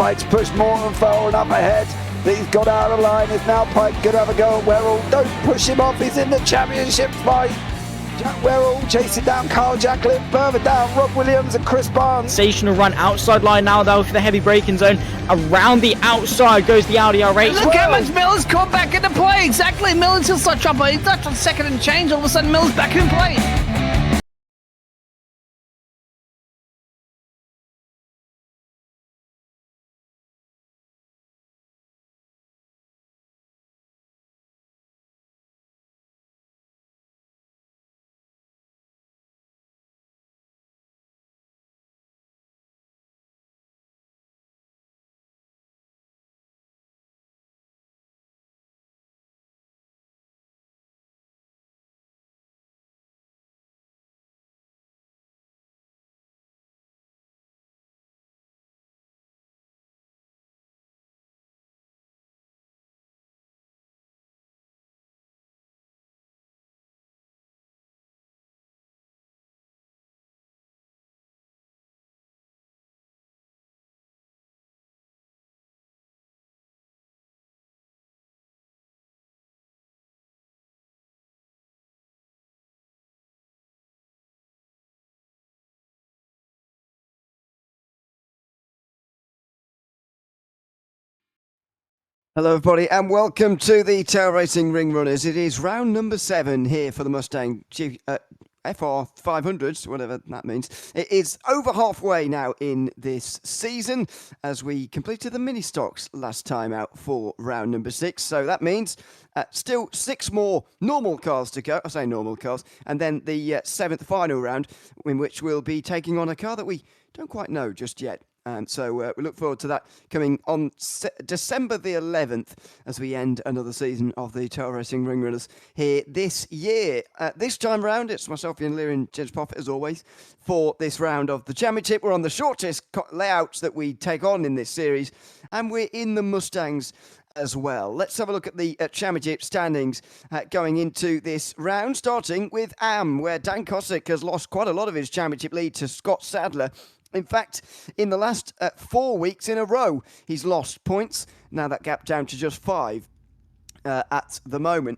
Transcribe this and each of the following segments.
Pike's pushed more and far up ahead. He's got out of line. Is now Pike going to have a go at Werrell? Don't push him off. He's in the championship fight. Jack Werrell chasing down Carl Jacklin. Further down, Rob Williams and Chris Barnes. Sensational run outside line now though for the heavy braking zone. Around the outside goes the Audi R8. Look how much Miller's come back into play. Exactly. Miller's still such up. He's not on second and change. All of a sudden, Miller's back in play. Hello everybody and welcome to the Tail Racing Ring Runners. It is round number 7 here for the Mustang FR500s, whatever that means. It is over halfway now in this season as we completed the mini stocks last time out for round number 6. So that means still 6 more normal cars to go. I say normal cars. And then the 7th final round in which we'll be taking on a car that we don't quite know just yet. And so we look forward to that coming on December the 11th as we end another season of the Tail Racing Ring Runners here this year. This time round, it's myself, Ian Leary and James Parfitt as always for this round of the championship. We're on the shortest layouts that we take on in this series and we're in the Mustangs as well. Let's have a look at the championship standings going into this round, starting with AM, where Dan Kosick has lost quite a lot of his championship lead to Scott Sadler. In fact, in the last 4 weeks in a row, he's lost points. Now that gap down to just 5 at the moment.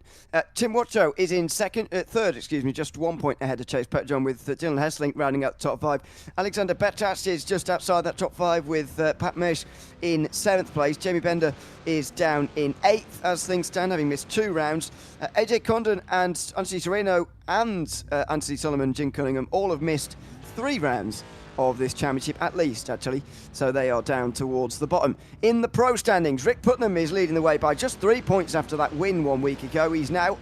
Tim Watcho is in third, just 1 point ahead of Chase Pettejohn with Dylan Hessling rounding out the top 5. Alexander Bettas is just outside that top 5 with Pat Mish in 7th place. Jamie Bender is down in 8th as things stand, having missed 2 rounds. AJ Condon and Anthony Sereno and Anthony Solomon, Jim Cunningham all have missed 3 rounds of this championship, at least, actually. So they are down towards the bottom. In the pro standings, Rick Putnam is leading the way by just 3 points after that win 1 week ago. He's now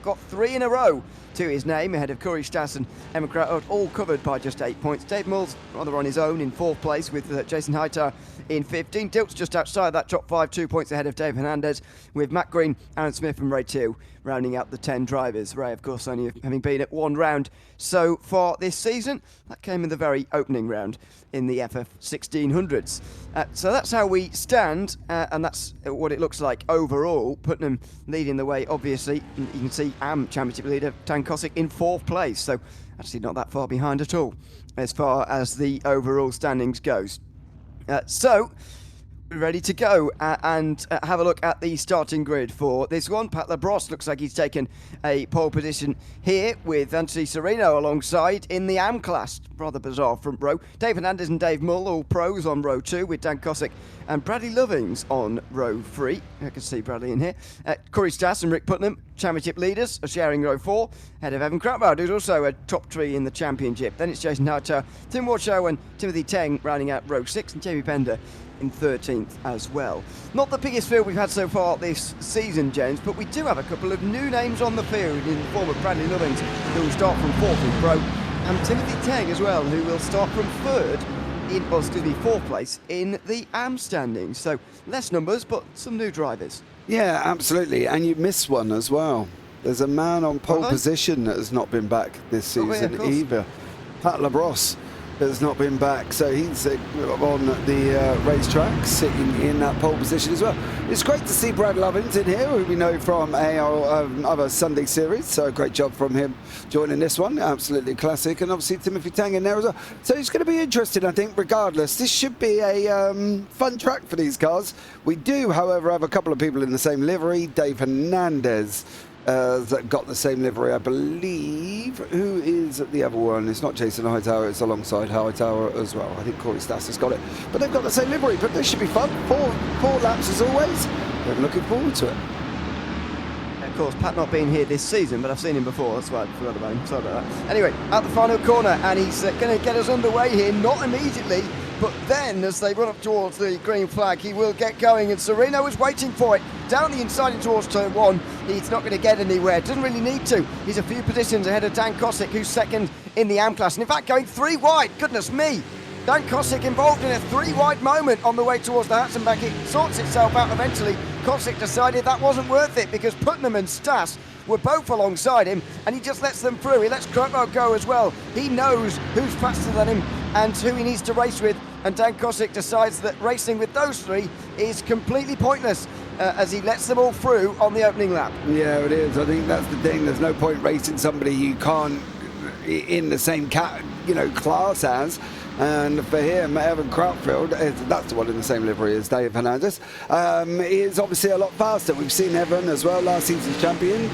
got 3 in a row to his name, ahead of Corey Stas and Emma Kraut, all covered by just 8 points. Dave Mills, rather on his own, in 4th place with Jason Hightower in 15. Dilt's just outside that top 5, 2 points ahead of Dave Hernandez, with Matt Green, Aaron Smith and Ray Tew rounding out the 10 drivers. Ray, of course, only having been at 1 round so far this season. That came in the very opening round in the FF1600s. So that's how we stand, and that's what it looks like overall. Putnam leading the way, obviously. You can see AM championship leader Dan Kosick in 4th place, so actually not that far behind at all as far as the overall standings goes. So we're ready to go and have a look at the starting grid for this one. Pat Labrosse looks like he's taken a pole position here with Anthony Sereno alongside in the AM class. Rather bizarre front row. Dave Hernandez and Dave Mull, all pros on row 2 with Dan Kosick and Bradley Lovings on row 3. I can see Bradley in here. Corey Stas and Rick Putnam, championship leaders, are sharing row 4, ahead of Evan Krautbauer, who's also a top 3 in the championship. Then it's Jason Hightower, Tim Warshow and Timothy Teng rounding out row 6, and Jamie Bender in 13th as well. Not the biggest field we've had so far this season, James, but we do have a couple of new names on the field in the form of Bradley Lovings, who will start from 4th in pro, and Timothy Teng as well, who will start from 4th place in the AM standings. So less numbers, but some new drivers. Yeah, absolutely. And you missed one as well. There's a man on pole position that has not been back this season either. Pat Labrosse has not been back, so he's on the racetrack, sitting in that pole position as well. It's great to see Brad Lovins in here, who we know from other Sunday series, so great job from him joining this one, absolutely classic, and obviously Timothy Tang in there as well. So it's going to be interesting, I think, regardless. This should be a fun track for these cars. We do, however, have a couple of people in the same livery. Dave Hernandez that got the same livery, I believe. Who is the other one? It's not Jason Hightower, it's alongside Hightower as well. I think Corey Stas has got it. But they've got the same livery, but this should be fun. Four laps as always. I'm looking forward to it. Of course, Pat not being here this season, but I've seen him before, that's why I forgot about him. Sorry about that. Anyway, at the final corner, and he's going to get us underway here, not immediately, but then as they run up towards the green flag, he will get going, and Sereno is waiting for it. Down the inside and towards turn one, he's not going to get anywhere, doesn't really need to. He's a few positions ahead of Dan Kosick, who's second in the AM class, and in fact going 3 wide, goodness me. Dan Kosick involved in a 3 wide moment on the way towards the Hatzenbeck. It sorts itself out eventually. Kosick decided that wasn't worth it because Putnam and Stas were both alongside him, and he just lets them through. He lets Crowell go as well. He knows who's faster than him and who he needs to race with, and Dan Kosick decides that racing with those 3 is completely pointless as he lets them all through on the opening lap. Yeah, it is. I think that's the thing. There's no point racing somebody you can't in the same class as. And for him, Evan Crouchfield, that's the one in the same livery as Dave Hernandez, is obviously a lot faster. We've seen Evan as well, last season's champion,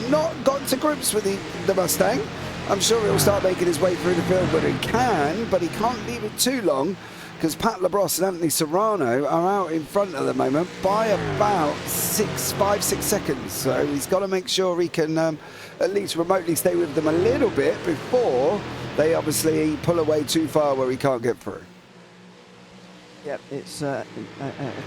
not got to grips with the Mustang. I'm sure he'll start making his way through the field, but he can't leave it too long, because Pat Labrosse and Anthony Serrano are out in front at the moment by about 5-6 seconds. So he's got to make sure he can at least remotely stay with them a little bit before they obviously pull away too far where he can't get through. Yep, it's a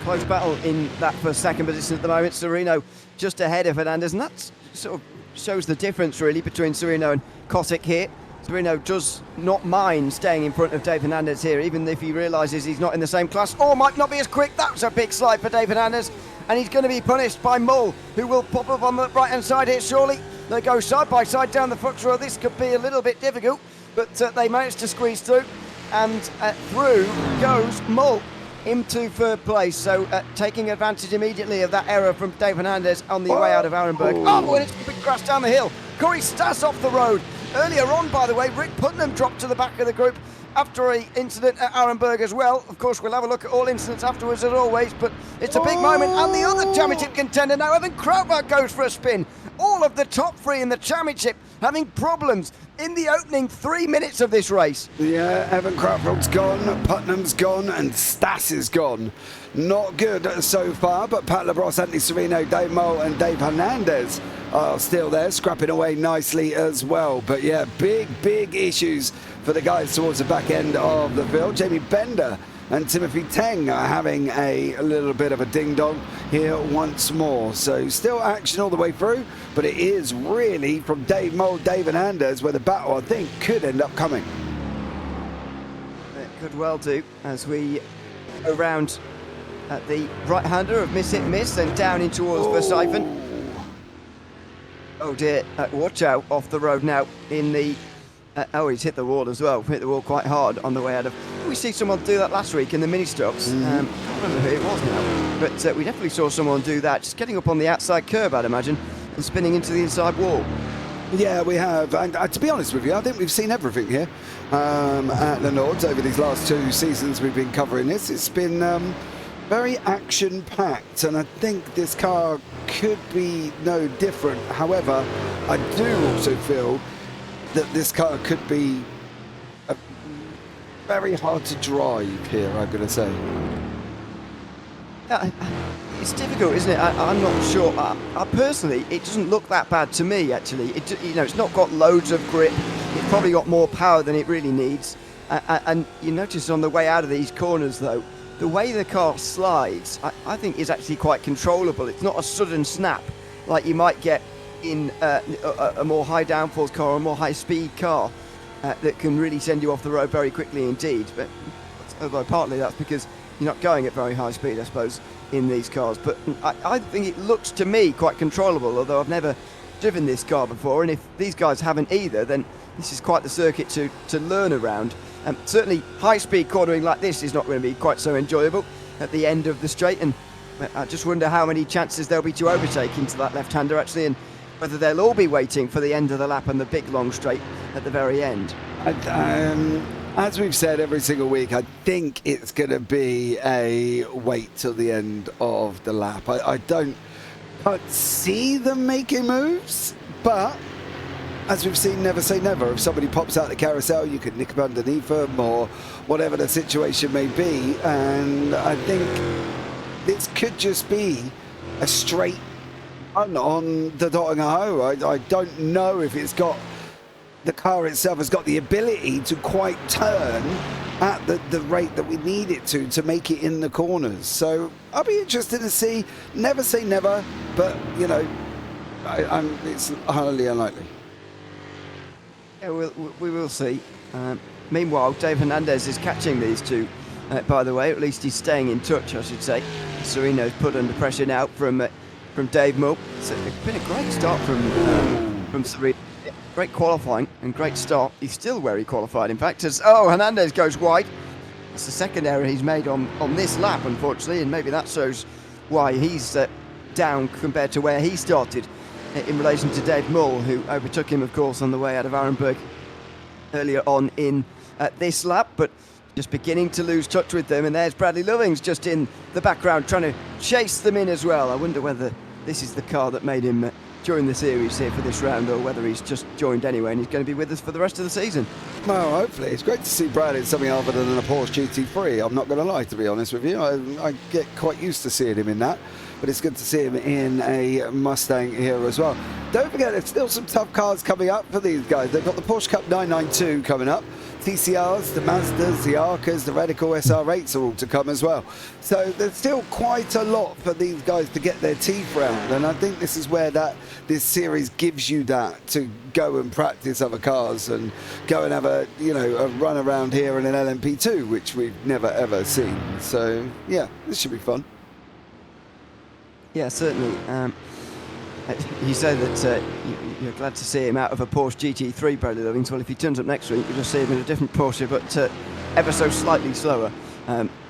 close battle in that first second position at the moment. Sereno just ahead of Hernandez, and that sort of shows the difference really between Sereno and Kosick here. Sereno does not mind staying in front of Dave Hernandez here, even if he realises he's not in the same class or might not be as quick. That was a big slide for Dave Hernandez, and he's going to be punished by Mull, who will pop up on the right-hand side here surely. They go side by side down the Fox Road. This could be a little bit difficult, but they managed to squeeze through, and through goes Mull into third place. So taking advantage immediately of that error from Dave Hernandez on the way out of Arenberg. Oh, and it's a big crash down the hill. Corey Stas off the road. Earlier on, by the way, Rick Putnam dropped to the back of the group after an incident at Arenberg as well. Of course, we'll have a look at all incidents afterwards as always, but it's a big moment. And the other championship contender now, Evan Krautberg, goes for a spin. All of the top 3 in the championship having problems in the opening 3 minutes of this race. Yeah, Evan Krautfeld's gone, Putnam's gone, and Stas is gone. Not good so far, but Pat Labrosse, Anthony Sereno, Dave Mole and Dave Hernandez are still there, scrapping away nicely as well. But yeah, big issues for the guys towards the back end of the field. Jamie Bender and Timothy Tang are having a little bit of a ding-dong here once more. So still action all the way through, but it is really from Dave Mole, Dave Hernandez where the battle, I think, could end up coming. It could well do, as we go round at the right-hander of Miss Hit Miss and down in towards Versyphon. Oh dear, watch out off the road now in the... he's hit the wall as well, hit the wall quite hard on the way out of... We see someone do that last week in the mini-stocks. I can't remember who it was now, but we definitely saw someone do that, just getting up on the outside curb, I'd imagine, and spinning into the inside wall. Yeah, we have, and to be honest with you, I think we've seen everything here at the Nords over these last 2 seasons we've been covering this. It's been very action-packed, and I think this car could be no different. However, I do also feel that this car could be very hard to drive here, I'm going to say. It's difficult, isn't it? I'm not sure. I personally, it doesn't look that bad to me, actually. It's not got loads of grip. It's probably got more power than it really needs. And you notice on the way out of these corners, though, the way the car slides, I think is actually quite controllable. It's not a sudden snap like you might get in a more high downforce car or a more high speed car that can really send you off the road very quickly indeed. But although partly that's because you're not going at very high speed, I suppose, in these cars. But I think it looks to me quite controllable, although I've never driven this car before, and if these guys haven't either, then this is quite the circuit to learn around. Certainly high-speed cornering like this is not going to be quite so enjoyable at the end of the straight, and I just wonder how many chances there'll be to overtake into that left-hander actually, and whether they'll all be waiting for the end of the lap and the big long straight at the very end. As we've said every single week, I think it's going to be a wait till the end of the lap. I can't see them making moves, but as we've seen, never say never. If somebody pops out the carousel, you could nick up underneath them or whatever the situation may be. And I think this could just be a straight run on the Nottingham. I don't know if it's got, the car itself has got the ability to quite turn at the rate that we need it to make it in the corners. So I'll be interested to see. Never say never, but you know, it's highly unlikely. Yeah, we will see. Meanwhile, Dave Hernandez is catching these two, by the way. At least he's staying in touch, I should say. Serino's put under pressure now from Dave Mull. It's been a great start from Serino. Great qualifying and great start. He's still where he qualified, in fact. Hernandez goes wide. It's the second error he's made on this lap, unfortunately, and maybe that shows why he's down compared to where he started in relation to Dave Mull, who overtook him, of course, on the way out of Arenberg earlier on in this lap, but just beginning to lose touch with them. And there's Bradley Lovings just in the background trying to chase them in as well. I wonder whether this is the car that made him during the series here for this round, or whether he's just joined anyway and he's going to be with us for the rest of the season. Well, hopefully. It's great to see Brad in something other than a Porsche GT3. I'm not going to lie, to be honest with you. I get quite used to seeing him in that, but it's good to see him in a Mustang here as well. Don't forget, there's still some tough cars coming up for these guys. They've got the Porsche Cup 992 coming up, TCRs, the Mazdas, the Arcas, the Radical SR8s are all to come as well. So there's still quite a lot for these guys to get their teeth round, and I think this is where this series gives you that, to go and practice other cars and go and have a run around here in an LMP2, which we've never ever seen. So yeah, this should be fun. Yeah, certainly. You say that you're glad to see him out of a Porsche GT3, Bradley Lovings. Well, if he turns up next week, you'll just see him in a different Porsche, but ever so slightly slower.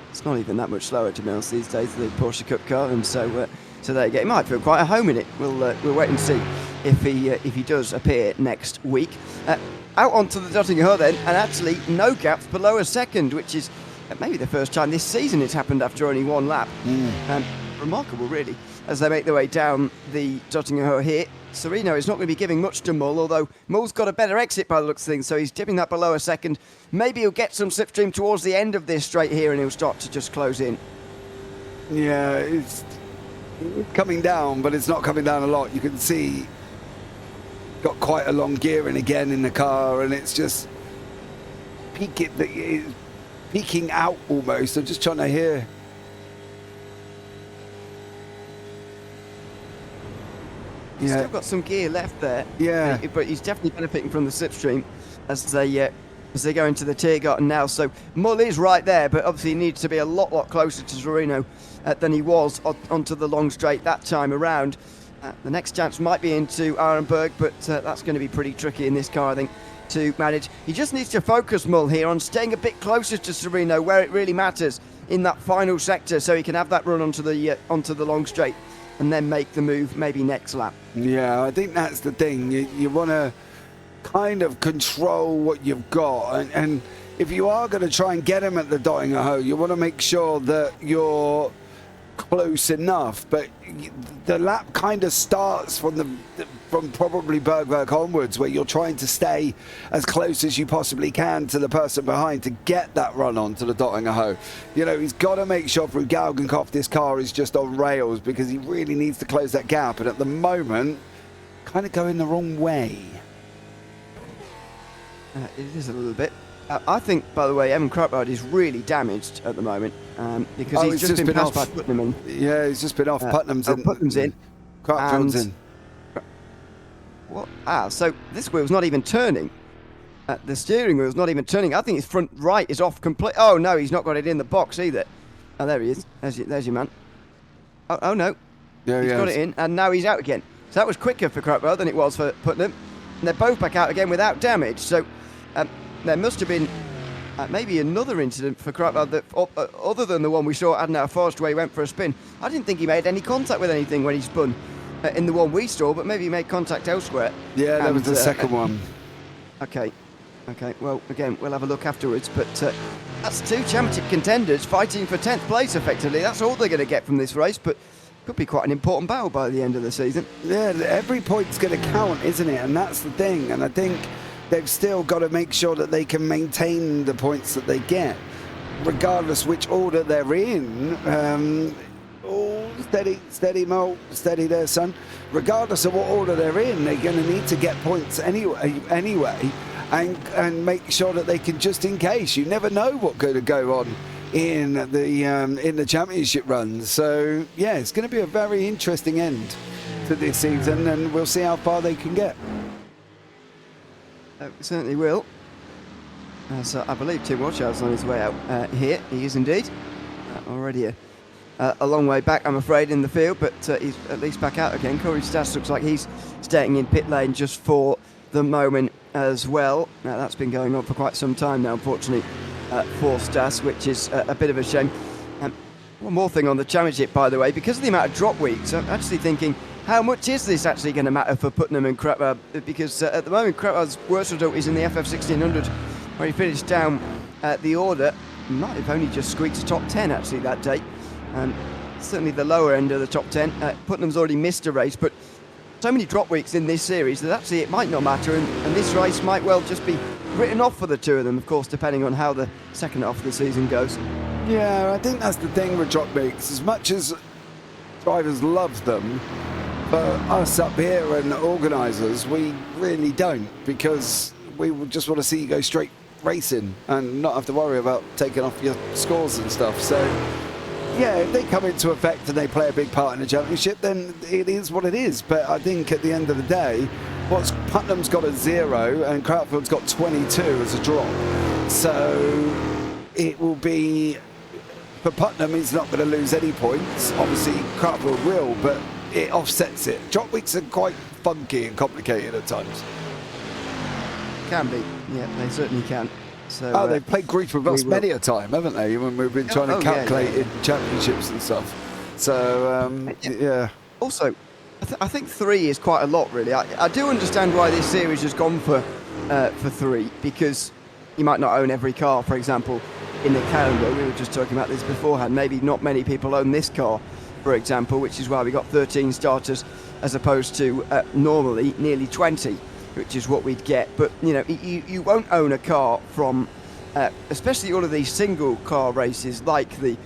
It's not even that much slower, to be honest, these days, the Porsche Cup car, and so there you go. He might feel quite at home in it. We'll wait and see if he does appear next week. Out onto the Nottingham then, and actually no gaps below a second, which is maybe the first time this season it's happened after only one lap. Remarkable, really, as they make their way down the Nottingham here. Serino is not going to be giving much to Mull, although Mull's got a better exit by the looks of things, so he's dipping that below a second. Maybe he'll get some slipstream towards the end of this straight here and he'll start to just close in. Yeah, it's coming down, but it's not coming down a lot. You can see got quite a long gearing again in the car, and it's just peaking out almost. I'm just trying to hear. He's still got some gear left there. Yeah. But he's definitely benefiting from the slipstream as they go into the Tiergarten now. So Mull is right there, but obviously he needs to be a lot closer to Serino than he was onto the long straight that time around. The next chance might be into Arenberg, but that's going to be pretty tricky in this car, I think, to manage. He just needs to focus, Mull, here on staying a bit closer to Serino, where it really matters in that final sector, so he can have that run onto the long straight and then make the move maybe next lap. Yeah, I think that's the thing. You want to kind of control what you've got, and if you are going to try and get him at the Nottingham, you want to make sure that you're close enough. But the lap kind of starts from probably Bergwerk onwards, where you're trying to stay as close as you possibly can to the person behind to get that run on to the Nottingham. You know, he's got to make sure through Galgenkopf this car is just on rails, because he really needs to close that gap, and at the moment kind of going the wrong way. It is a little bit. I think, by the way, Evan Kruppard is really damaged at the moment, because he's just been passed by Putnam. Yeah, he's just been off. Putnam's in. Putnam's in. Kruppard's in. What? So this wheel's not even turning. The steering wheel's not even turning. I think his front right is off complete. Oh no, he's not got it in the box either. Oh, there he is. There's your man. Oh no. Yeah, he's got it in, and now he's out again. So that was quicker for Kruppard than it was for Putnam. they're both back out again without damage. So there must have been maybe another incident for Krautwald that, other than the one we saw at Adenauer Forest where he went for a spin. I didn't think he made any contact with anything when he spun in the one we saw, but maybe he made contact elsewhere. Yeah, that was the second one. Okay, well, again, we'll have a look afterwards, but that's two championship contenders fighting for 10th place, effectively. That's all they're going to get from this race, but could be quite an important battle by the end of the season. Yeah, every point's going to count, isn't it? And that's the thing, and I think they've still got to make sure that they can maintain the points that they get, regardless which order they're in. Steady, Mo, steady there, son. Regardless of what order they're in, they're going to need to get points anyway, and make sure that they can, just in case. You never know what's going to go on in the championship runs. So yeah, it's going to be a very interesting end to this season, and we'll see how far they can get. We certainly will. So I believe Tim Watchow's on his way out here. He is indeed. Already a long way back, I'm afraid, in the field, but he's at least back out again. Corey Stas looks like he's staying in pit lane just for the moment as well. Now, that's been going on for quite some time now, unfortunately, for Stas, which is a bit of a shame. One more thing on the championship, by the way, because of the amount of drop weeks, I'm actually thinking, how much is this actually going to matter for Putnam and Krautwald? Because at the moment, Krautwald's worst result is in the FF1600, where he finished down the order. He might have only just squeaked top 10 actually that day. Certainly the lower end of the top 10. Putnam's already missed a race, but so many drop weeks in this series that actually it might not matter, and this race might well just be written off for the two of them, of course, depending on how the second half of the season goes. Yeah, I think that's the thing with drop weeks. As much as drivers love them, for us up here and organisers, we really don't, because we just want to see you go straight racing and not have to worry about taking off your scores and stuff. So yeah, if they come into effect and they play a big part in the championship, then it is what it is. But I think at the end of the day, Putnam's got a 0 and Krautfeld's got 22 as a drop. So it will be, for Putnam, he's not going to lose any points. Obviously, Krautfeld will, but it offsets it. Drop weeks are quite funky and complicated at times. Can be, yeah, they certainly can. So, they've played grief with us many a time, haven't they? When we've been trying to calculate in championships and stuff. So, yeah. Also, I think 3 is quite a lot, really. I do understand why this series has gone for 3, because you might not own every car, for example, in the calendar. We were just talking about this beforehand. Maybe not many people own this car, for example, which is why we got 13 starters as opposed to normally nearly 20. Which is what we'd get, but you know, you won't own a car from, especially all of these single car races, like the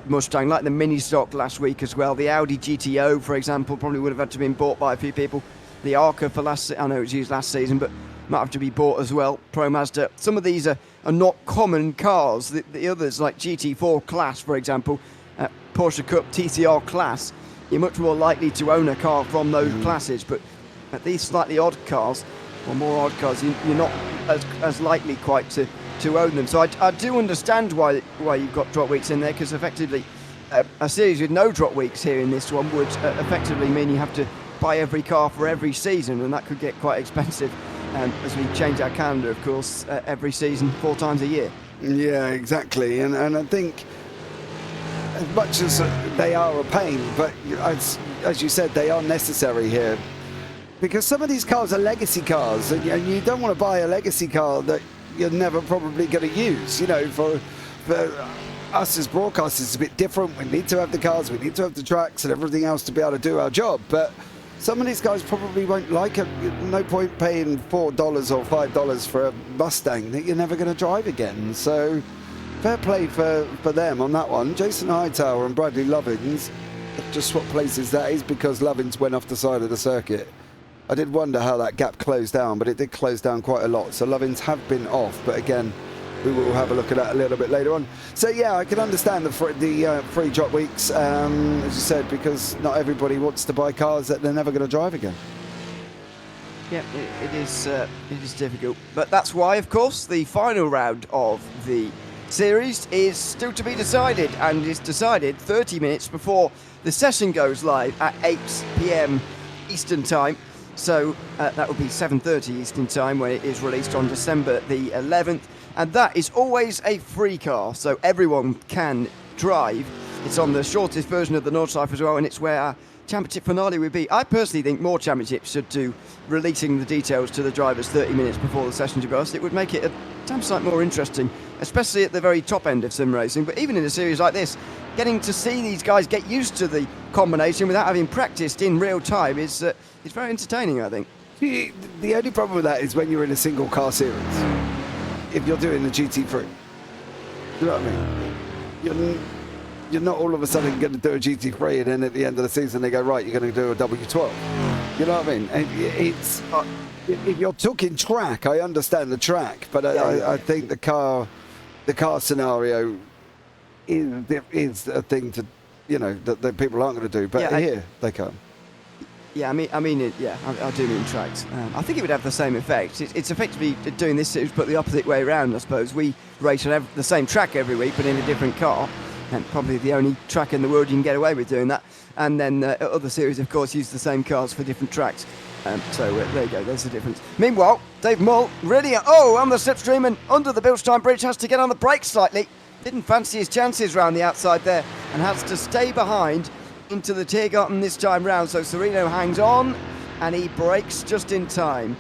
Mustang, like the mini stock last week as well. The Audi GTO, for example, probably would have had to been bought by a few people. The Arca for I know it was used last season, but might have to be bought as well. Pro Mazda. Some of these are not common cars. The others, like GT4 Class, for example, Porsche Cup TCR Class, you're much more likely to own a car from those classes, but at these slightly odd cars, or more odd cars, you're not as likely quite to own them. So I do understand why you've got drop weeks in there, because effectively a series with no drop weeks here in this one would effectively mean you have to buy every car for every season, and that could get quite expensive as we change our calendar, of course, every season 4 times a year. Yeah, exactly. And I think as much as they are a pain, but as you said, they are necessary here. Because some of these cars are legacy cars, and you don't want to buy a legacy car that you're never probably going to use. You know, for us as broadcasters, it's a bit different. We need to have the cars, we need to have the tracks and everything else to be able to do our job. But some of these guys probably won't like it. No point paying $4 or $5 for a Mustang that you're never going to drive again. So fair play for them on that one. Jason Hightower and Bradley Lovins just swap places. That is because Lovins went off the side of the circuit. I did wonder how that gap closed down, but it did close down quite a lot. So Lovins have been off, but again, we will have a look at that a little bit later on. So yeah, I can understand the free drop weeks, as you said, because not everybody wants to buy cars that they're never going to drive again. Yeah, it is difficult. But that's why, of course, the final round of the series is still to be decided, and is decided 30 minutes before the session goes live at 8 p.m. Eastern Time. So that will be 7:30 Eastern Time when it is released on December the 11th. And that is always a free car, so everyone can drive. It's on the shortest version of the Nordschleife as well, and it's where our championship finale would be. I personally think more championships should do releasing the details to the drivers 30 minutes before the session, to be honest. It would make it a damn sight more interesting, especially at the very top end of sim racing. But even in a series like this, getting to see these guys get used to the combination without having practiced in real time is very entertaining, I think. The only problem with that is when you're in a single car series. If you're doing the GT3, you know what I mean? You're not all of a sudden going to do a GT3 and then at the end of the season they go, right, you're going to do a W12. You know what I mean? And it's if you're talking track, I understand the track, but I think the car scenario is a thing to, you know, that people aren't going to do. But here they can. Yeah, I mean, I do mean tracks. I think it would have the same effect. It's effectively doing this series, but the opposite way around, I suppose. We race on the same track every week, but in a different car, and probably the only track in the world you can get away with doing that. And then other series, of course, use the same cars for different tracks. So there you go, there's the difference. Meanwhile, Dave Mull, really, on the slipstream and under the Bilstein Bridge, has to get on the brakes slightly. Didn't fancy his chances round the outside there, and has to stay behind into the Tiergarten this time round. So Sereno hangs on and he brakes just in time.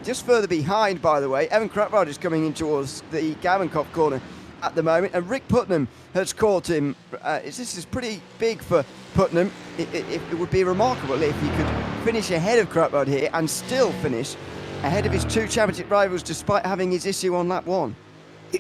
Just further behind, by the way, Evan Kratwald is coming in towards the Gavankopf corner at the moment, and Rick Putnam has caught him. This is pretty big for Putnam. It would be remarkable if he could finish ahead of Kratwald here and still finish ahead of his two championship rivals despite having his issue on lap one.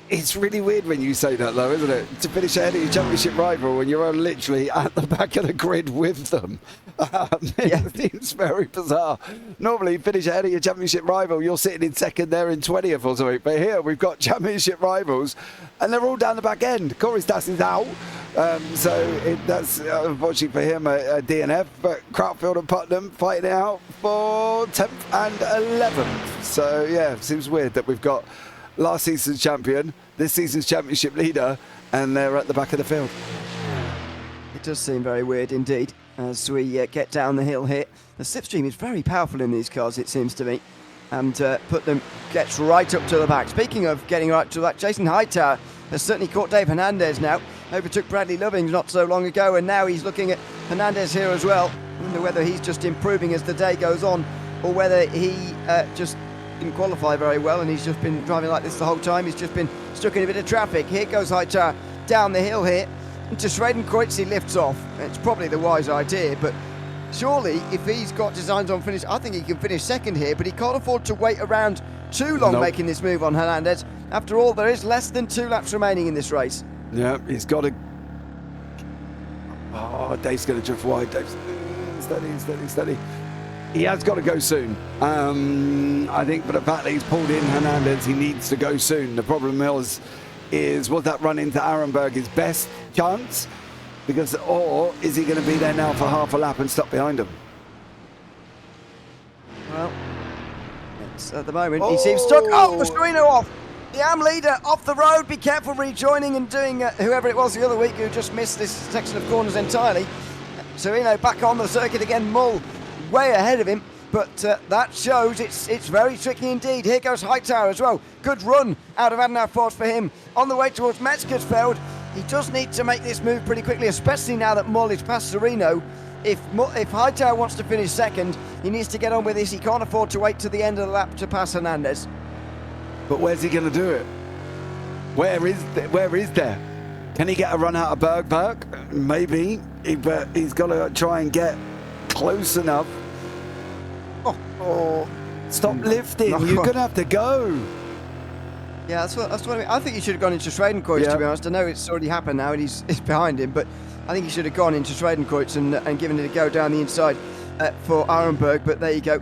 It's really weird when you say that, though, isn't it? To finish ahead of your championship rival when you're literally at the back of the grid with them. It seems very bizarre. Normally, you finish ahead of your championship rival, you're sitting in second there in 20th or something. But here, we've got championship rivals, and they're all down the back end. Corey Stas is out. That's unfortunately for him a DNF, but Krautfield and Putnam fighting it out for 10th and 11th. So, yeah, it seems weird that we've got last season's champion, this season's championship leader, and they're at the back of the field. It does seem very weird indeed as we get down the hill here. The slipstream is very powerful in these cars, it seems to me, and Putnam gets right up to the back. Speaking of getting right to the back, Jason Hightower has certainly caught Dave Hernandez now. Overtook Bradley Lovings not so long ago, and now he's looking at Hernandez here as well. I wonder whether he's just improving as the day goes on, or whether he just didn't qualify very well and he's just been driving like this the whole time. He's just been stuck in a bit of traffic. Here goes Hightower down the hill here into Schradenkreuz. He lifts off. It's probably the wise idea, but surely if he's got designs on finish, I think he can finish second here, but he can't afford to wait around too long making this move on Hernandez. After all, there is less than 2 laps remaining in this race. Yeah, he's got to... Oh, Dave's going to drift wide. Dave's steady. He has got to go soon. I think for the fact that he's pulled in Hernandez, he needs to go soon. The problem was that run into Arenberg his best chance? Or is he going to be there now for half a lap and stop behind him? Well, it's at the moment he seems stuck. Oh, Sereno off. The AM leader off the road. Be careful rejoining and doing whoever it was the other week who just missed this section of corners entirely. Sereno back on the circuit again. Mull way ahead of him, but that shows it's very tricky indeed. Here goes Hightower as well. Good run out of Adnar Force for him on the way towards Metzgersfeld. He does need to make this move pretty quickly, especially now that Mull is past Sereno. If Hightower wants to finish second, he needs to get on with this. He can't afford to wait to the end of the lap to pass Hernandez. But where's he going to do it? Where is there? Can he get a run out of Bergberg? Maybe, but he's got to try and get close enough. Stop lifting. You're going to have to go. Yeah, that's what I mean. I think he should have gone into Schradenkreuz, to be honest. I know it's already happened now and he's behind him, but I think he should have gone into Schradenkreuz and given it a go down the inside for Arenberg. But there you go.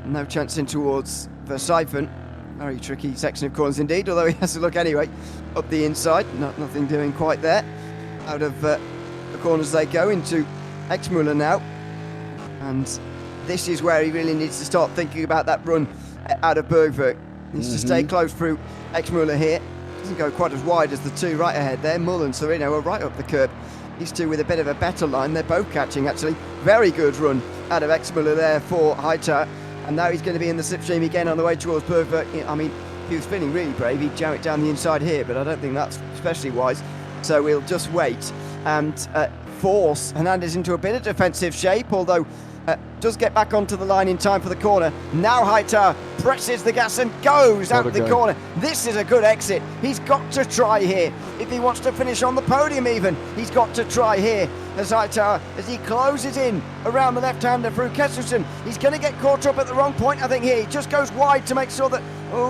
No chance in towards Versiphen. Very tricky section of corners indeed, although he has to look anyway up the inside. Nothing doing quite there. Out of the corners they go into Exmuller now. And this is where he really needs to start thinking about that run out of Bergwerk. He needs to stay close through Exmuller here. Doesn't go quite as wide as the two right ahead there. Mull and Sereno are right up the curb. These two with a bit of a better line. They're both catching, actually. Very good run out of Exmuller there for Hightower. And now he's going to be in the slipstream again on the way towards Parfitt. I mean, if he was feeling really brave, he'd jam it down the inside here, but I don't think that's especially wise. So we'll just wait and force Hernandez into a bit of defensive shape, although does get back onto the line in time for the corner. Now Hightower presses the gas and goes out the corner. This is a good exit. He's got to try here. If he wants to finish on the podium even, he's got to try here. As Hightower, as he closes in around the left-hander through Kesselson, he's going to get caught up at the wrong point, I think, here. He just goes wide to make sure that,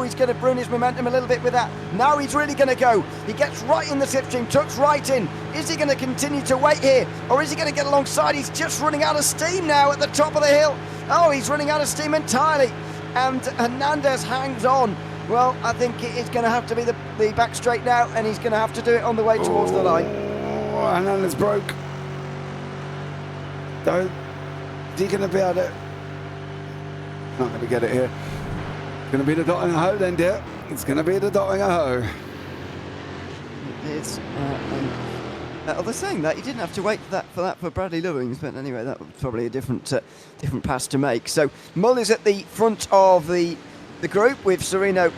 he's going to ruin his momentum a little bit with that. Now he's really going to go. He gets right in the slipstream, tucks right in. Is he going to continue to wait here, or is he going to get alongside? He's just running out of steam now at the top of the hill. He's running out of steam entirely. And Hernandez hangs on. Well, I think it's going to have to be the back straight now, and he's going to have to do it on the way towards the line. Hernandez broke. Is he going to be able to... Not going to get it here. It's going to be the dotting a hoe then, dear. It's going to be the dotting a hoe. It's... they're saying that you didn't have to wait for Bradley Lewings, but anyway, that was probably a different pass to make. So Mull is at the front of the group with Sereno,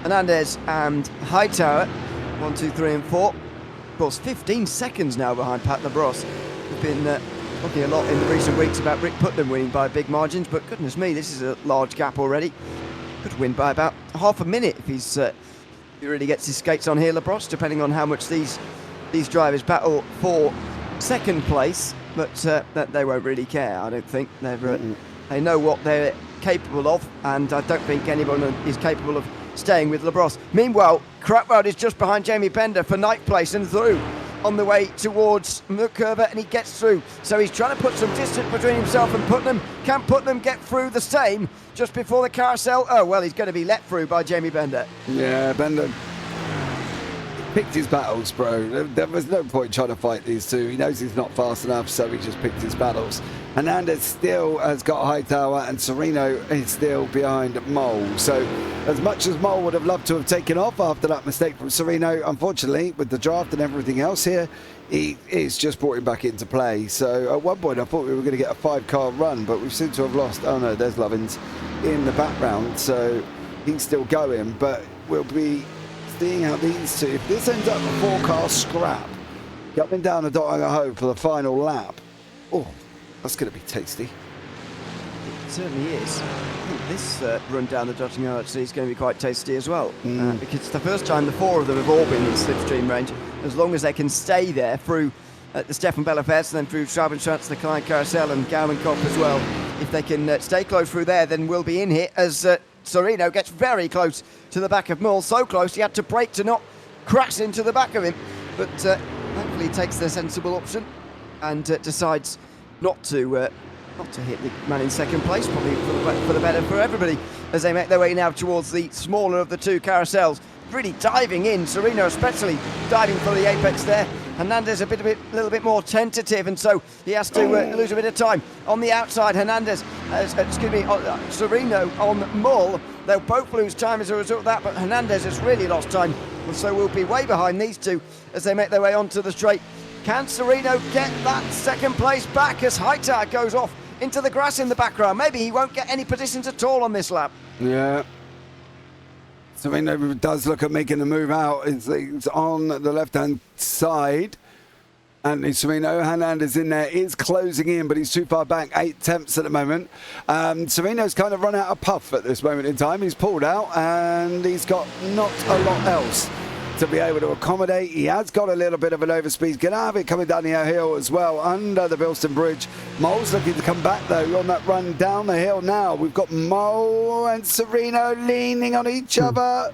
Hernandez and Hightower. 1, 2, 3 and 4. Of course, 15 seconds now behind Pat Labrosse. We've been talking a lot in the recent weeks about Rick Putnam winning by big margins, but goodness me, this is a large gap already. Could win by about half a minute if he really gets his skates on here, Labrosse, depending on how much these drivers battle for second place, but that they won't really care, I don't think. They know what they're capable of, and I don't think anyone is capable of staying with Labrosse. Meanwhile, Crapwell is just behind Jamie Bender for ninth place and through on the way towards Mukherva, and he gets through. So he's trying to put some distance between himself and Putnam. Can Putnam get through the same just before the carousel? Oh, well, he's going to be let through by Jamie Bender. Yeah, Bender picked his battles, bro. There was no point trying to fight these two. He knows he's not fast enough, so he just picked his battles. Hernandez still has got Hightower, and Sereno is still behind Mole. So as much as Mole would have loved to have taken off after that mistake from Sereno, unfortunately, with the draft and everything else here, he is just brought him back into play. So at one point I thought we were going to get a 5-car run, but we seem to have lost. Oh no, there's Lovins in the background, so he's still going, but we'll be seeing how these two, if this ends up a 4-car scrap, coming down the dotting a hoe for the final lap, that's going to be tasty. It certainly is. I think this run down the dotting a hoe actually is going to be quite tasty as well, because it's the first time the 4 of them have all been in slipstream range. As long as they can stay there through the Stefan Bellafest and then through Schrabenschatz, the Klein Carousel and Gaumenkopf as well, if they can stay close through there, then we'll be in here as Sereno gets very close to the back of Mull, so close he had to brake to not crash into the back of him, but thankfully he takes the sensible option and decides not to hit the man in second place, probably for the better for everybody, as they make their way now towards the smaller of the two carousels. Really diving in, Sereno especially diving for the apex there. Hernandez a little bit more tentative, and so he has to lose a bit of time. On the outside, Hernandez, Sereno on Mull. They'll both lose time as a result of that, but Hernandez has really lost time, and so we'll be way behind these two as they make their way onto the straight. Can Sereno get that second place back as Hightower goes off into the grass in the background? Maybe he won't get any positions at all on this lap. Yeah. Sereno does look at making a move out. It's on the left-hand side. Anthony Sereno, Hernandez in there, is closing in, but he's too far back, 8 tenths at the moment. Sereno's kind of run out of puff at this moment in time. He's pulled out, and he's got not a lot else to be able to accommodate. He has got a little bit of an overspeed. He's going to have it coming down the hill as well, under the Bilston Bridge. Mole's looking to come back, though, on that run down the hill now. We've got Mole and Sereno leaning on each other.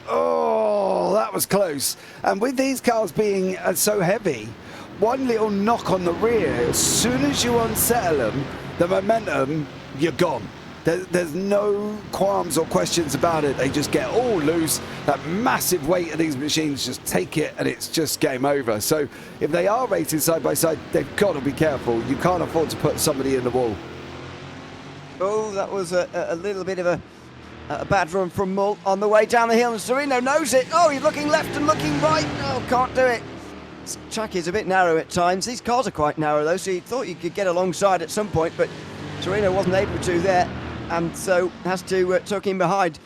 Oh, that was close. And with these cars being so heavy, one little knock on the rear, as soon as you unsettle them, the momentum, you're gone. There's no qualms or questions about it. They just get all loose. That massive weight of these machines just take it, and it's just game over. So if they are racing side by side, they've got to be careful. You can't afford to put somebody in the wall. Oh, that was a little bit of a bad run from Mull on the way down the hill, and Sereno knows it. Oh, he's looking left and looking right. Oh, can't do it. This track is a bit narrow at times. These cars are quite narrow, though, so you thought you could get alongside at some point, but Sereno wasn't able to there. and so has to tuck in behind.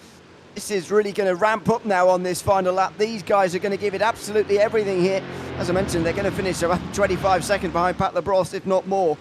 This is really going to ramp up now on this final lap. These guys are going to give it absolutely everything here. As I mentioned, they're going to finish around 25 seconds behind Pat Labrosse, if not more,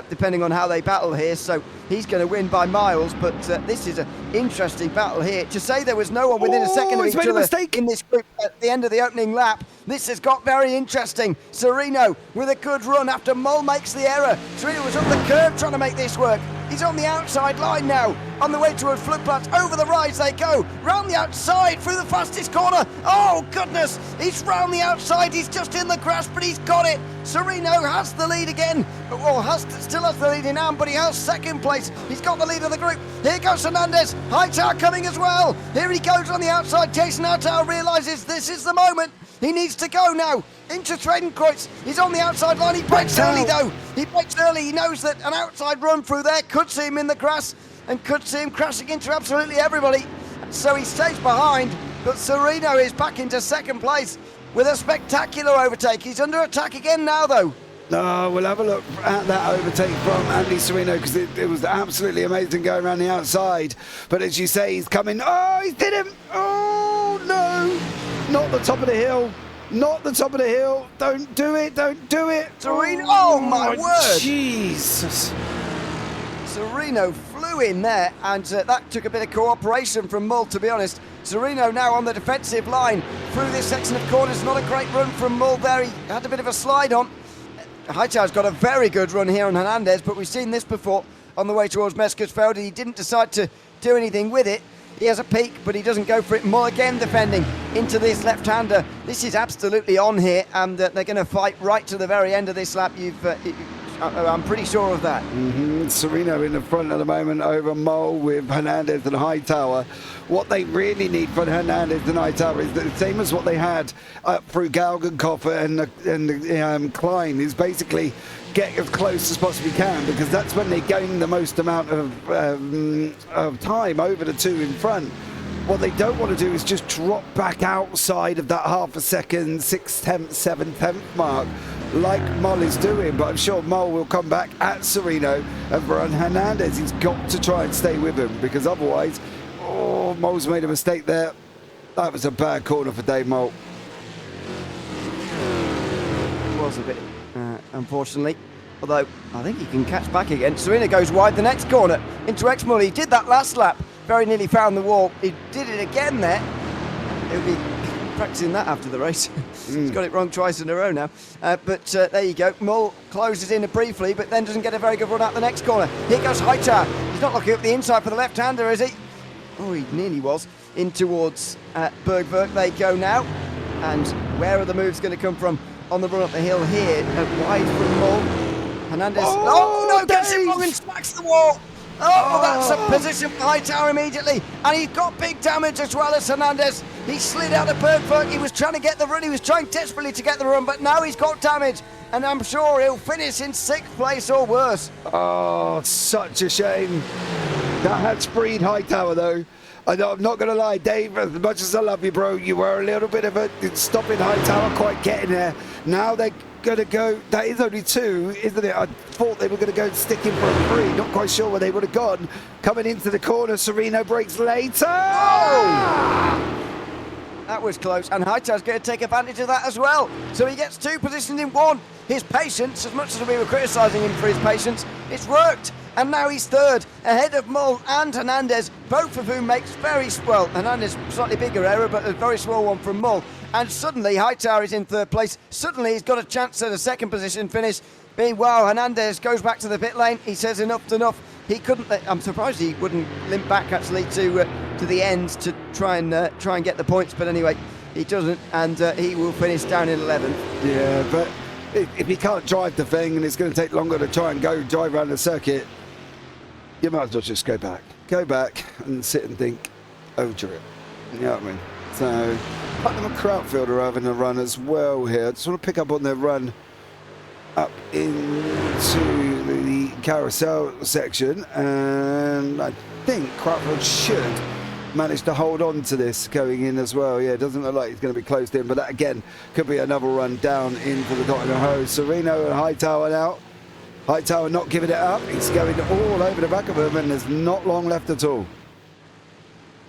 depending on how they battle here. So he's going to win by miles, but this is an interesting battle here. To say there was no one within a second of each other in this group at the end of the opening lap, this has got very interesting. Sereno with a good run after Mole makes the error. Sereno was up the curve trying to make this work. He's on the outside line now, on the way towards Flugplatz. Over the rise they go, round the outside through the fastest corner. Oh goodness, he's round the outside, he's just in the grass, but he's got it. Sereno has the lead again, or still has the lead in hand, but he has second place. He's got the lead of the group. Here goes Hernandez, Hightower coming as well. Here he goes on the outside. Jason Hightower realises this is the moment. He needs to go now into Tredenkreuz. He's on the outside line. He breaks early though. He breaks early. He knows that an outside run through there could see him in the grass and could see him crashing into absolutely everybody. So he stays behind, but Sereno is back into second place with a spectacular overtake. He's under attack again now though. No, we'll have a look at that overtake from Andy Sereno, because it was absolutely amazing going around the outside. But as you say, he's coming. Oh, he did him. Oh, no. Not the top of the hill. Not the top of the hill. Don't do it. Don't do it. Sereno. Oh, my word. Jesus. Sereno flew in there, and that took a bit of cooperation from Mull, to be honest. Sereno now on the defensive line through this section of corners. Not a great run from Mull there. He had a bit of a slide on. Hightower's got a very good run here on Hernandez, but we've seen this before on the way towards Meskersfeld. He didn't decide to do anything with it. He has a peak, but he doesn't go for it. Mull again defending into this left-hander. This is absolutely on here, and they're going to fight right to the very end of this lap. I'm pretty sure of that. Sereno in the front at the moment over Mole with Hernandez and Hightower. What they really need from Hernandez and Hightower is the same as what they had through Galgenkoffer and the Klein, is basically get as close as possibly can, because that's when they're getting the most amount of time over the two in front. What they don't want to do is just drop back outside of that half a second, 6/10, 7/10 mark, like Mole is doing. But I'm sure Mole will come back at Sereno, and for Hernandez, he's got to try and stay with him, because otherwise, oh, Mole's made a mistake there. That was a bad corner for Dave Mole. It was a bit, unfortunately. Although, I think he can catch back again. Sereno goes wide the next corner into Exmull. He did that last lap. Very nearly found the wall. He did it again there. He'll be practicing that after the race. He's got it wrong twice in a row now. But there you go. Mull closes in briefly, but then doesn't get a very good run out the next corner. Here goes Hightower. He's not looking up the inside for the left-hander, is he? Oh, he nearly was. In towards Bergwerk they go now. And where are the moves going to come from on the run up the hill here? Wide from Mull. Hernandez. Oh no, gets it wrong and smacks the wall. Oh, that's a position for Hightower immediately. And he's got big damage as well as Hernandez. He slid out of Bergwerk. He was trying to get the run. He was trying desperately to get the run, but now he's got damage. And I'm sure he'll finish in 6th place or worse. Oh, such a shame. That had freed Hightower, though. I'm not going to lie, Dave, as much as I love you, bro, you were a little bit of a stopping Hightower quite getting there. Now they're going to go, that is only 2, isn't it? I thought they were going to go and stick in for a 3. Not quite sure where they would have gone. Coming into the corner, Sereno breaks later. Oh! That was close, and Hightower's going to take advantage of that as well. So he gets 2 positions in 1. His patience, as much as we were criticising him for his patience, it's worked. And now he's 3rd, ahead of Mull and Hernandez, both of whom makes well, Hernandez slightly bigger error, but a very small one from Mull. And suddenly Hightower is in 3rd place. Suddenly he's got a chance at a 2nd position finish. Meanwhile, Hernandez goes back to the pit lane. He says enough's enough. He couldn't. I'm surprised he wouldn't limp back actually to the end to try and get the points. But anyway, he doesn't, and he will finish down in 11th. Yeah, but if he can't drive the thing and it's going to take longer to try and go drive around the circuit, you might as well just go back and sit and think over it. You know what I mean? So Putnam and Krautfield are having a run as well here. I just want to pick up on their run up into the carousel section, and I think Krautfield should manage to hold on to this going in as well. Yeah, it doesn't look like he's going to be closed in, but that again could be another run down into the Nottingham Hose. Sereno and Hightower now Hightower not giving it up. He's going all over the back of him, and there's not long left at all.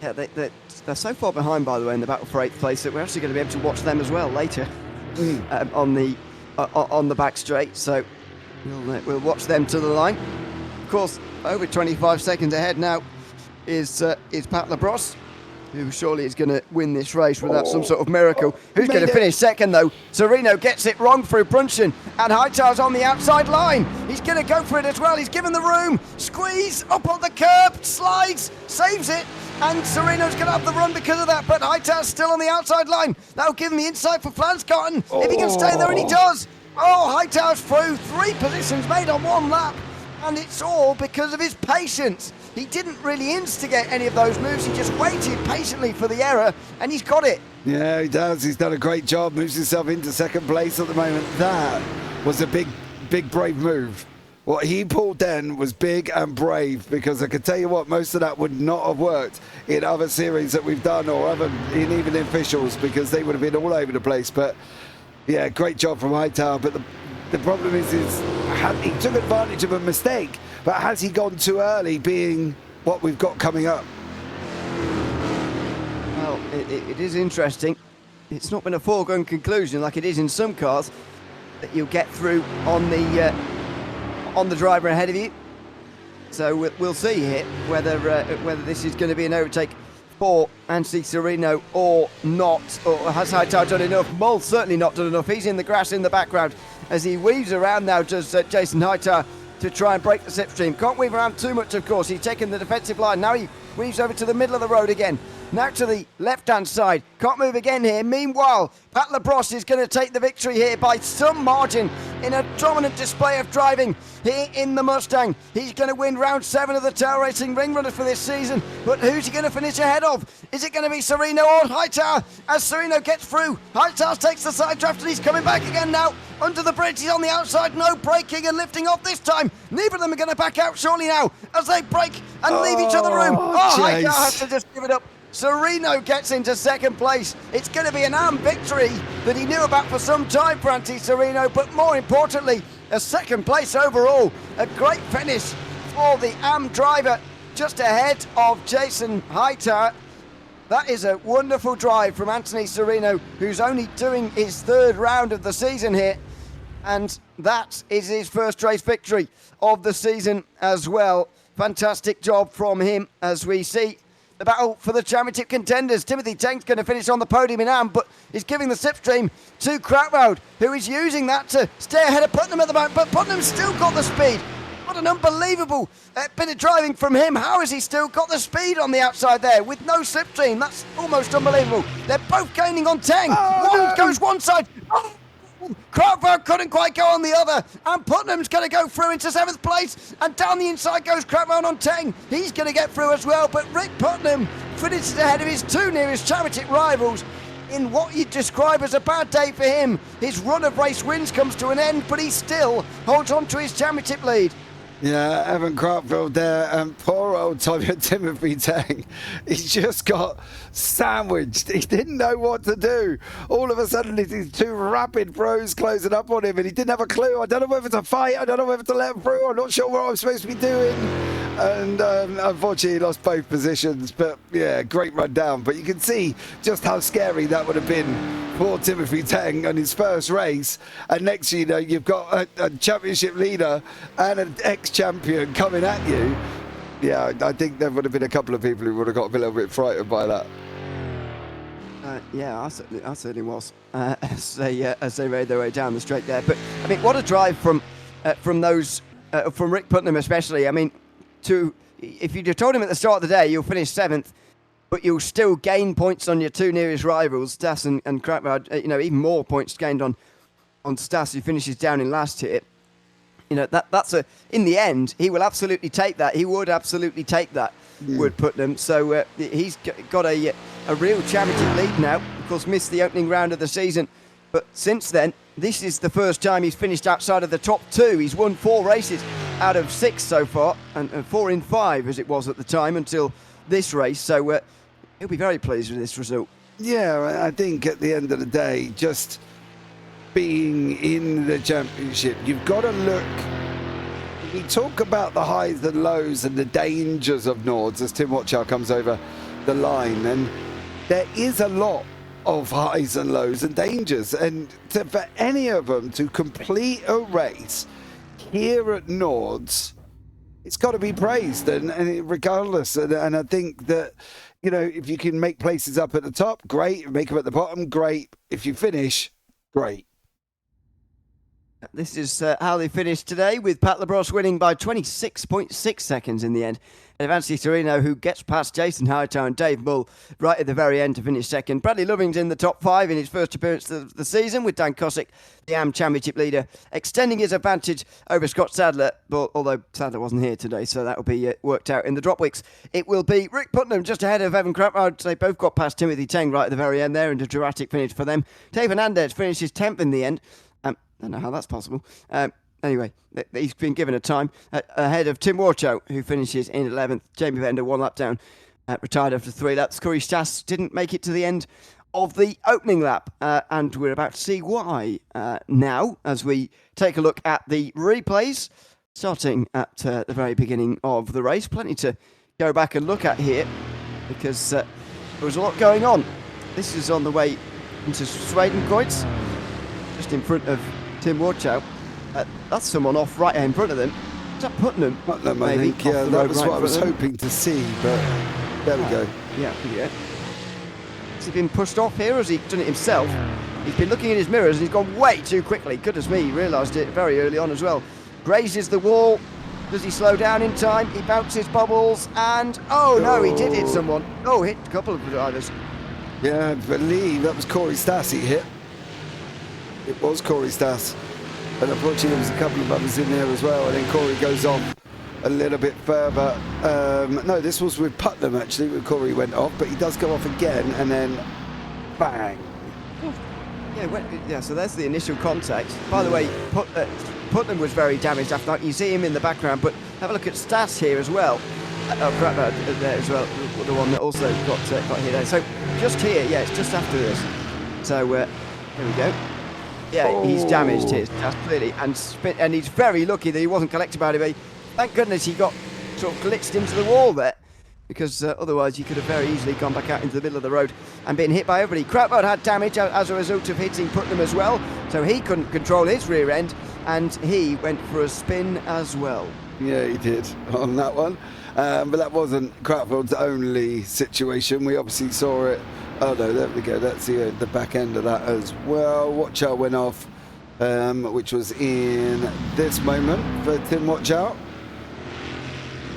Yeah, they're so far behind, by the way, in the battle for 8th place that we're actually going to be able to watch them as well later on the back straight. So we'll watch them to the line. Of course, over 25 seconds ahead now is Pat Labrosse, who surely is going to win this race without some sort of miracle. Who's going to finish second, though? Sereno gets it wrong through Brunson, and Hightower's on the outside line. He's going to go for it as well. He's given the room. Squeeze up on the curb, slides, saves it, and Sereno's going to have the run because of that, but Hightower's still on the outside line. That'll give him the inside for Flanscotton. If he can stay there, and he does. Oh, Hightower's through. 3 positions made on 1 lap, and it's all because of his patience. He didn't really instigate any of those moves. He just waited patiently for the error, and he's got it. Yeah, he does. He's done a great job. Moves himself into second place at the moment. That was a big, brave move. What he pulled then was big and brave, because I can tell you what, most of that would not have worked in other series that we've done, or even in officials, because they would have been all over the place. But yeah, great job from Hightower. But the problem is he took advantage of a mistake, but has he gone too early, being what we've got coming up? Well, it is interesting. It's not been a foregone conclusion like it is in some cars that you'll get through on the driver ahead of you. So we'll see here whether this is going to be an overtake for Anthony Sereno or not, or has Hightower done enough? Mull's certainly not done enough. He's in the grass in the background as he weaves around now, does Jason Hightower, to try and break the slipstream. Can't weave around too much, of course. He's taken the defensive line. Now he weaves over to the middle of the road again. Now to the left-hand side. Can't move again here. Meanwhile, Pat Labrosse is going to take the victory here by some margin in a dominant display of driving here in the Mustang. He's going to win round 7 of the Tail Racing Ring Runners for this season. But who's he going to finish ahead of? Is it going to be Sereno or Hightower? As Sereno gets through, Hightower takes the side draft, and he's coming back again now. Under the bridge, he's on the outside, no braking and lifting off this time. Neither of them are going to back out surely now as they brake and leave each other room. Hightower has to just give it up. Sereno gets into second place. It's going to be an AM victory that he knew about for some time for Anthony Sereno, but more importantly, a second place overall. A great finish for the AM driver, just ahead of Jason Hightower. That is a wonderful drive from Anthony Sereno, who's only doing his 3rd round of the season here. And that is his first race victory of the season as well. Fantastic job from him as we see the battle for the championship contenders. Timothy Teng's going to finish on the podium in AM, but he's giving the slipstream to Krautwald, who is using that to stay ahead of Putnam at the moment. But Putnam's still got the speed. What an unbelievable bit of driving from him. How has he still got the speed on the outside there with no slipstream? That's almost unbelievable. They're both gaining on Teng. One goes one side. Krautwald couldn't quite go on the other, and Putnam's going to go through into 7th place, and down the inside goes Krautwald on Teng. He's going to get through as well, but Rick Putnam finishes ahead of his 2 nearest championship rivals in what you'd describe as a bad day for him. His run of race wins comes to an end, but he still holds on to his championship lead. Yeah, Evan Krautwald there, and poor old Timothy Teng. He just got sandwiched. He didn't know what to do. All of a sudden, these 2 rapid pros closing up on him, and he didn't have a clue. I don't know whether to fight. I don't know whether to let him through. I'm not sure what I'm supposed to be doing. And unfortunately, he lost both positions. But yeah, great run down. But you can see just how scary that would have been for Timothy Teng on his first race. And next, you know, you've got a championship leader and an ex-champion coming at you. Yeah, I think there would have been a couple of people who would have got a little bit frightened by that. Yeah, I certainly was as they made their way down the straight there. But I mean, what a drive from Rick Putnam especially. I mean, if you'd have told him at the start of the day you'll finish 7th, but you'll still gain points on your 2 nearest rivals, Stas and Krautwald, even more points gained on Stas, who finishes down in last here. You know, that's in the end, he will absolutely take that. He would absolutely take that, would Putnam. So he's got a real championship lead now. Of course, missed the opening round of the season. But since then, this is the first time he's finished outside of the top 2. He's won 4 races out of 6 so far, and 4 in 5 as it was at the time until this race. So he'll be very pleased with this result. Yeah, I think at the end of the day, just being in the championship, you've got to look we talk about the highs and lows and the dangers of Nords as Tim Watchow comes over the line, and there is a lot of highs and lows and dangers, and for any of them to complete a race here at Nords, it's got to be praised, and regardless, and I think that, you know, if you can make places up at the top, great. Make them at the bottom, great. If you finish, great. This is how they finished today, with Pat Labrosse winning by 26.6 seconds in the end. And Avanti Torino, who gets past Jason Hightower and Dave Mull right at the very end to finish second. Bradley Loving's in the top 5 in his first appearance of the season, with Dan Cosick, the AM Championship leader, extending his advantage over Scott Sadler, although Sadler wasn't here today, so that will be worked out in the drop weeks. It will be Rick Putnam just ahead of Evan Crampard. They both got past Timothy Teng right at the very end there, and a dramatic finish for them. Dave Hernandez finishes 10th in the end. I don't know how that's possible. Anyway, he's been given a time ahead of Tim Warchow, who finishes in 11th. Jamie Bender, 1 lap down, retired after 3 laps. Corey Stas didn't make it to the end of the opening lap, and we're about to see why now, as we take a look at the replays, starting at the very beginning of the race. Plenty to go back and look at here, because there was a lot going on. This is on the way into Swedenkreuz, just in front of Tim Warchow. That's someone off right in front of them. Is that Putnam? Putnam, I think. Yeah, that was what I was hoping to see, but there we go. Yeah. Has he been pushed off here, or has he done it himself? He's been looking in his mirrors and he's gone way too quickly. Goodness me, he realised it very early on as well. Grazes the wall. Does he slow down in time? He bounces bubbles and... Oh, no, he did hit someone. Oh, hit a couple of drivers. Yeah, I believe that was Corey Stas he hit. It was Corey Stas, and unfortunately there was a couple of others in there as well, and then Corey goes off a little bit further. No, this was with Putnam actually, where Corey went off, but he does go off again, and then bang. Yeah, so there's the initial contact. By the way, Putnam was very damaged after that. You see him in the background, but have a look at Stas here as well. There as well, the one that also got hit there. So just here, yeah, it's just after this. So here we go. Yeah, he's damaged here, clearly, and he's very lucky that he wasn't collected by anybody. Thank goodness he got sort of glitched into the wall there, because otherwise you could have very easily gone back out into the middle of the road and been hit by everybody. Crampard had damage as a result of hitting Putnam as well, so he couldn't control his rear end, and he went for a spin as well. Yeah, he did on that one, but that wasn't Crampard's only situation. We obviously saw it. Oh no, there we go. That's the back end of that as well. Watchow went off, which was in this moment for Tim Watchow.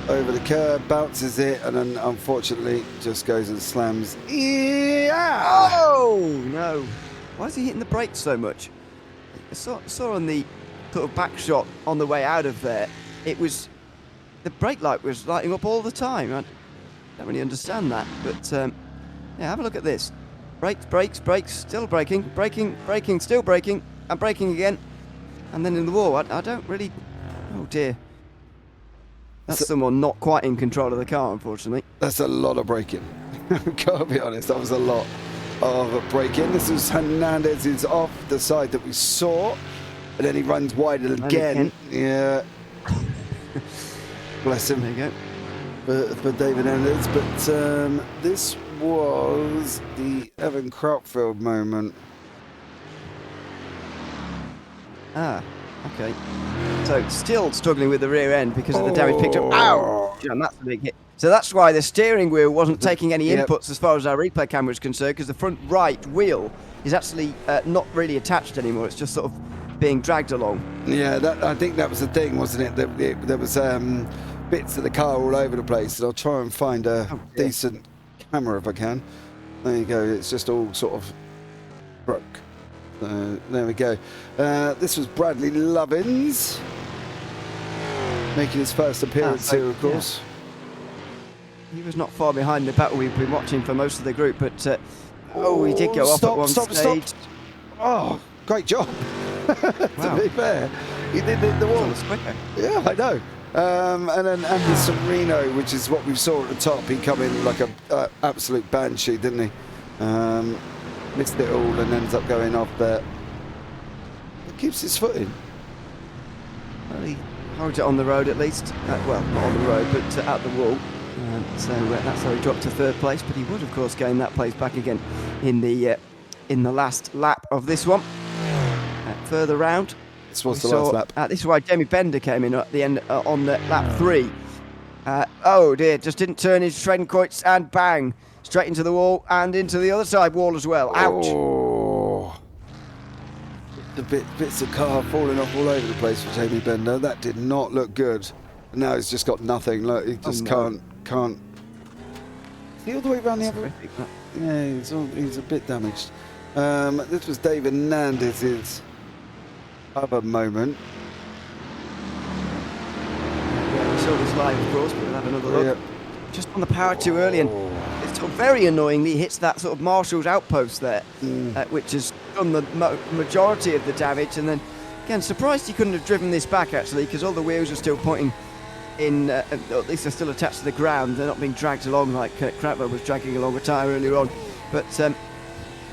Over the curb, bounces it, and then unfortunately just goes and slams. Yeah! Oh no! Why is he hitting the brakes so much? I saw on the sort of back shot on the way out of there, it was the brake light was lighting up all the time. I don't really understand that, but. Yeah, have a look at this. Brakes, still braking, still braking, and braking again. And then in the wall, I don't really... Oh dear. That's someone not quite in control of the car, unfortunately. That's a lot of braking. Gotta be honest, that was a lot of braking. This was Hernandez is off the side that we saw. And then he runs wide again. Yeah. Bless him. There you go. For David Hernandez. But this was the Evan Crautfield moment. Okay. So still struggling with the rear end because of the damage picked up. Ow! And that's a big hit. So that's why the steering wheel wasn't taking any inputs as far as our replay camera is concerned, because the front right wheel is actually not really attached anymore. It's just sort of being dragged along. Yeah, I think that was the thing, wasn't it? There was bits of the car all over the place. And I'll try and find a decent camera if I can. There you go. It's just all sort of broke. There we go. This was Bradley Lovins making his first appearance here, of course. Yeah. He was not far behind the battle we've been watching for most of the group, but he did go off at one stage. Stop. Oh, great job. To be fair, he did the wall. Quicker. Yeah, I know. And then Andy Sereno, which is what we saw at the top, he come in like a absolute banshee, didn't he? Missed it all and ends up going off there. He keeps his foot in. Well, he hold it on the road at least. Well, not on the road, but at the wall. So that's how he dropped to third place. But he would, of course, gain that place back again in the last lap of this one. Further round. This was the last lap. This is why Jamie Bender came in at the end on the lap 3. Oh dear, just didn't turn his Trenquoits and bang, straight into the wall and into the other side wall as well. Ouch. Oh. The bits of car falling off all over the place for Jamie Bender. That did not look good. Now he's just got nothing. Look, he just can't. Is he all the way around the other? Yeah, he's a bit damaged. This was David Nandez's other moment. Yeah, we saw this live, of course, but we'll have another look. Just on the power too early, and it sort of very annoyingly hits that sort of Marshall's outpost there, which has done the majority of the damage. And then, again, surprised he couldn't have driven this back, actually, because all the wheels are still pointing in, at least they're still attached to the ground. They're not being dragged along like Cratlow was dragging along a tyre earlier on. But, you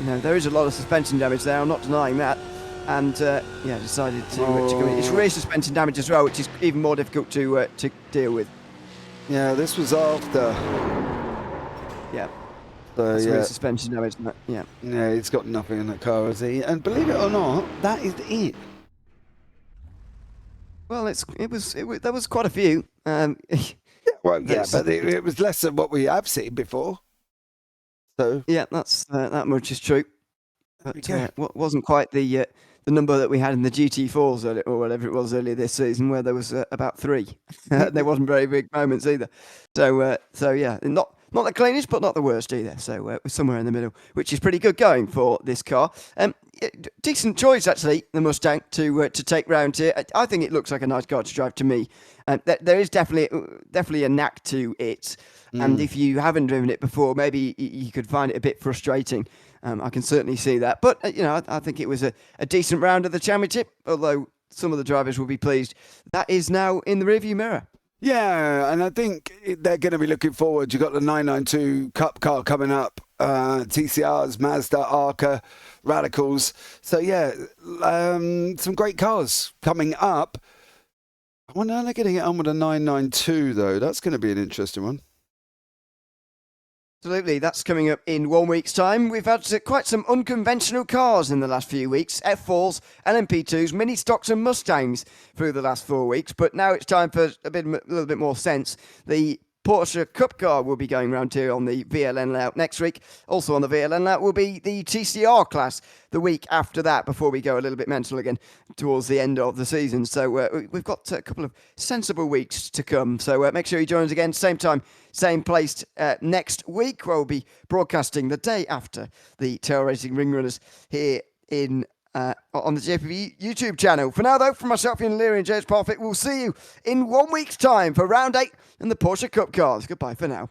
know, there is a lot of suspension damage there, I'm not denying that. And, decided to go in. It's rear suspension damage as well, which is even more difficult to deal with. Yeah, this was after. Yeah. So, rear suspension damage. Yeah. Yeah, he's got nothing in that car, has he? And believe it or not, that is it. Well, there was quite a few. But it was less than what we have seen before. So yeah, that's that much is true. But what wasn't quite the number that we had in the GT4s or whatever it was earlier this season, where there was about 3. There wasn't very big moments either. So yeah, not the cleanest, but not the worst either. So we're somewhere in the middle, which is pretty good going for this car. Decent choice actually, the Mustang to take round here. I think it looks like a nice car to drive to me. There is definitely a knack to it, and if you haven't driven it before, maybe you could find it a bit frustrating. I can certainly see that. But, I think it was a decent round of the championship, although some of the drivers will be pleased. That is now in the rearview mirror. yeah, and I think they're going to be looking forward. You've got the 992 Cup car coming up, TCRs, Mazda, Arca, Radicals. So, yeah, some great cars coming up. I wonder how they're going to get on with a 992, though. That's going to be an interesting one. Absolutely, that's coming up in 1 week's time. We've had quite some unconventional cars in the last few weeks. F4s, LMP2s, mini stocks and Mustangs through the last 4 weeks. But now it's time for a little bit more sense. The Porsche Cup car will be going round here on the VLN layout next week. Also on the VLN layout will be the TCR class the week after that, before we go a little bit mental again towards the end of the season. So we've got a couple of sensible weeks to come. So make sure you join us again, same time, same place next week, where we'll be broadcasting the day after the Tail Racing Ring Runners here in on the JPB YouTube channel. For now, though, from myself, Ian Leary and James Parfitt, we'll see you in 1 week's time for round 8 and the Porsche Cup cars. Goodbye for now.